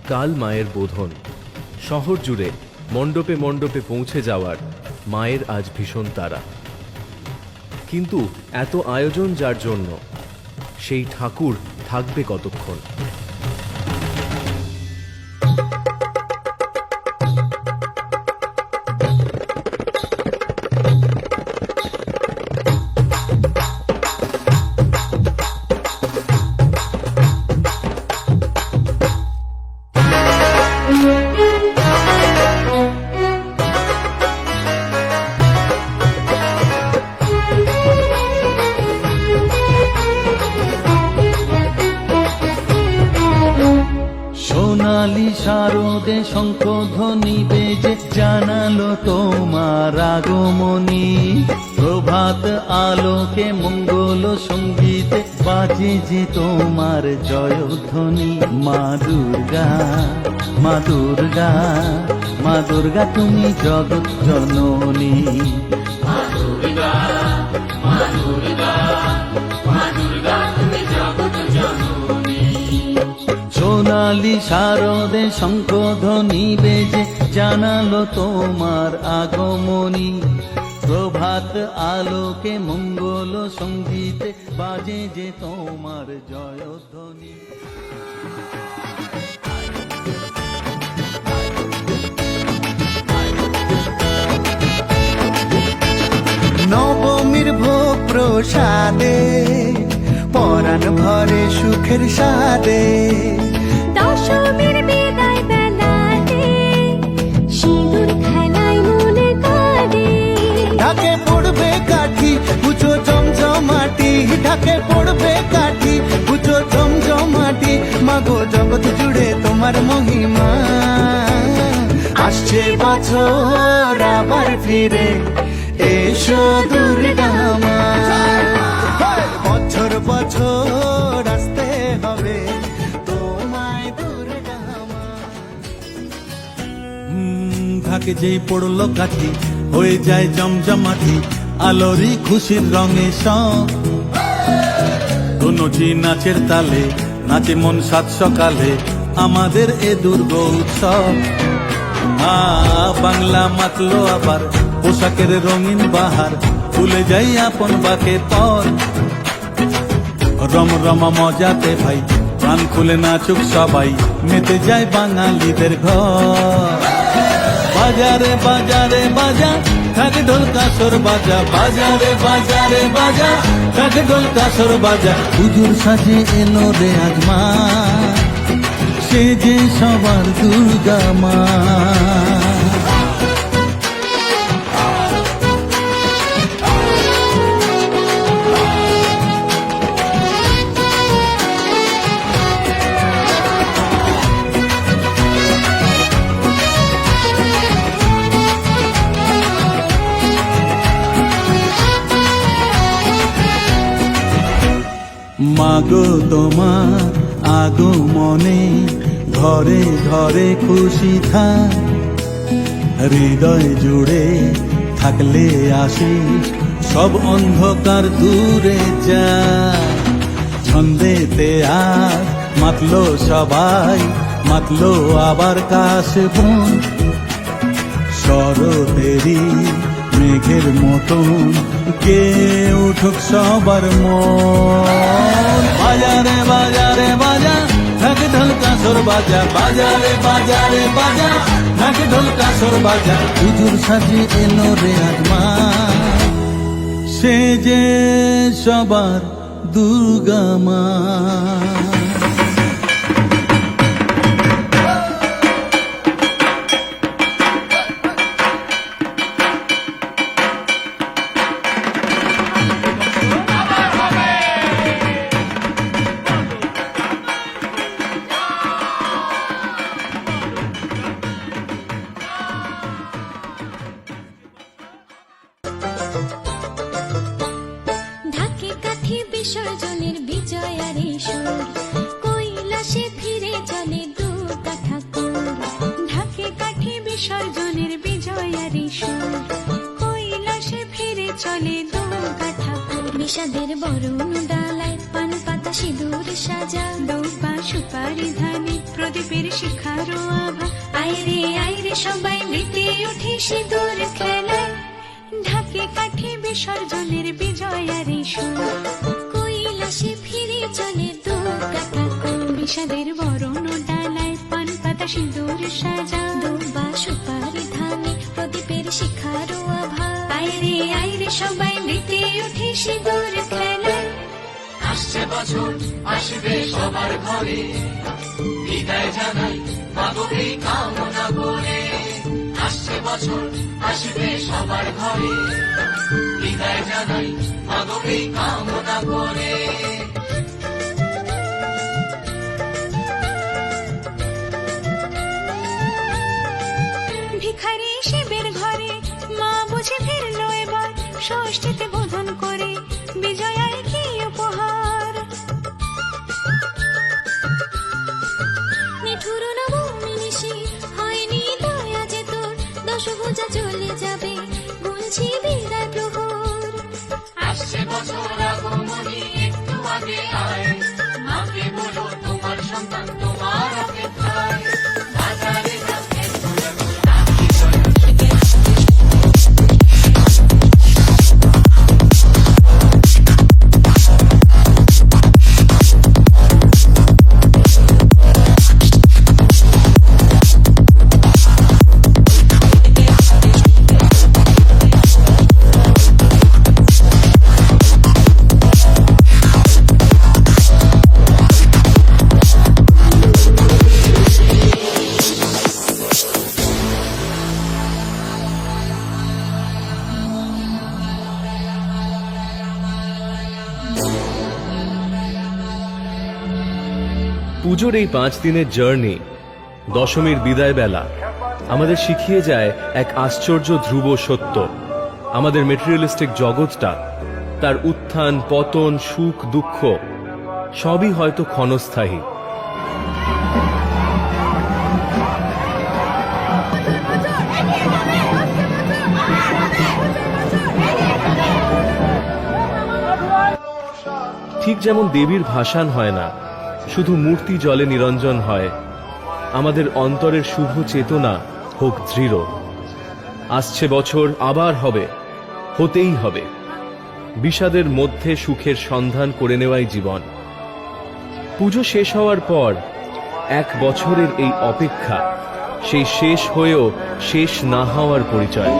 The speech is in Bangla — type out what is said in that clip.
কাল মায়ের বোধন। শহর জুড়ে মণ্ডপে মণ্ডপে পৌঁছে যাওয়ার মায়ের আজ ভীষণ তাড়া। কিন্তু এত আয়োজন যার জন্য, সেই ঠাকুর থাকবে কতক্ষণ? সোনালি শারদে শঙ্খধ্বনি বেজে জানালো তোমার আগমনী। প্রভাত আলোকে মঙ্গল সঙ্গীতে বাজে যে তোমার জয়ধ্বনি। মা দুর্গা, মা দুর্গা, মা দুর্গা তুমি জগৎ জননী। মা দুর্গা, মা দুর্গা, মা দুর্গা তুমি জগৎ জননী। সোনালি শারদে শঙ্খধ্বনি বেজে জানালো তোমার আগমনী। প্রভাত আলোকে মঙ্গল সঙ্গীতে বাজে যে তোমার জয়ধ্বনি। নবমীর ভোগ প্রসাদে পরাণ ভরে সুখের সাদে। দশমীর বিদায় বেলাতে সিঁদুর খেলায় মনে কাঁদে। ঢাকে পড়বে কাঠি পুজো জমজমাটি, ঢাকে পড়বে কাঠি পুজো জমজমাটি। মাগো জগৎ জুড়ে তোমার মহিমা। আসছে বছর আবার ফিরে এসো দুর্গা মা। বছর বছর আসতে হবে তোমায় দুর্গা মা। ঢাকে যেই পড়লো কাঠি হয়ে যায় জমজমাটি। আলোরি খুশির রঙে সব দুটি নাচের তালে নাচে মন সাত সকালে আমাদের এ দুর্গা উৎসব। বাংলা মাতলো আবার পোশাকের রঙিন বাহার। ভুলে যাই আপন বাকে পর রমরমা মজাতে ভাই। প্রাণ খুলে নাচুক সবাই, মেতে যায় বাঙালিদের ঘর। বাজারে বাজারে বাজা থাকে ঢোল কাসর বাজা। বাজারে বাজারে বাজা থাকে ঢোল কাসর বাজা। পুজোর সাজে এলো রে আজ মা, সে যে সবার দুর্গা মা। মাগো তোমার আগমনে ঘরে ঘরে খুশি থাক। হৃদয় জুড়ে থাকলে আশিস সব অন্ধকার দূরে যায়। ছন্দেতে আর মাতলো সবাই, মাতলো আবার কাশবন। শরতেরই মেঘের মতন কে উঠুক সবার মন। বাজারে বাজারে বাজা থাকে ঢোল কাসর বাজা। বাজারে বাজারে বাজা থাকে ঢোল কাসর বাজা। পুজোর সাজে এলো রে আজ মা, সে যে সবার দুর্গা মা। ঢাকে কাঠি বিসর্জনের বিজয়ারে সুর, কৈলাসে ফিরে চলে দুর্গা ঠাকুর। ঢাকে কাঠি বিসর্জনের বিজয়ারে সুর, কৈলাসে ফিরে চলে দুর্গা ঠাকুর। বিষাদের বরণ ডালায় পান পাতা সিঁদুর সাজা, দৌপা সুপারি ধানে প্রদীপের শিখারো আভা। আইরে সবাই মেতে উঠে সিঁদুর খেলায়, ঢাকে কাঠে বিসর্জনের বিজয়ারি সুর। কৈলাসে ফিরে চলে দুর্গা ঠাকুর, বিষাদের বরণ ডালায় পান পাতা সিঁদুর সাজা। দুর্বা সুপারি ধানে প্রদীপের শিখারো আভা। আইরে সবাই মেতে উঠে সিঁদুর খেলায়। আসছে বছর আসবে সবার ঘরে, বিদায় জানাই মাগোকে কামনা করে। আসছে বছর আসবে সবার ঘরে, বিদায় জানাই মাগোকে কামনা করে। ভিখারি শিবের ঘরে মা বুঝে ফিরলো এবার, ষষ্ঠীতে বোধন করে বিজয়ার কি উপহার। নিঠুর নবমী নিশি হয়নি দয়া যে তোর, দশভুজা চলে যাবে গুনছি বিদায় প্রহর। আসছে বছর আগমনী একটু আগে আয়, মাকে বলো তোমার সন্তান তোমার অপেক্ষায়। বাজারে যাবে পুজোর এই 5 দিনের জার্নি, দশমীর বিদায় বেলা আমাদের শিখিয়ে যায় এক আশ্চর্য ধ্রুব সত্য। আমাদের মেটেরিয়ালিস্টিক জগৎটা, তার উত্থান পতন সুখ দুঃখ সবই হয়তো ক্ষণস্থায়ী। ঠিক যেমন দেবীর ভাসান হয় না, শুধু মূর্তি জলে নিরঞ্জন হয়, আমাদের অন্তরের শুভ চেতনা হোক দৃঢ়। আসছে বছর আবার হবে, হতেই হবে। বিষাদের মধ্যে সুখের সন্ধান করে নেওয়াই জীবন। পুজো শেষ হওয়ার পর 1 বছরের এই অপেক্ষা সেই শেষ হয়েও শেষ না হওয়ার পরিচয়।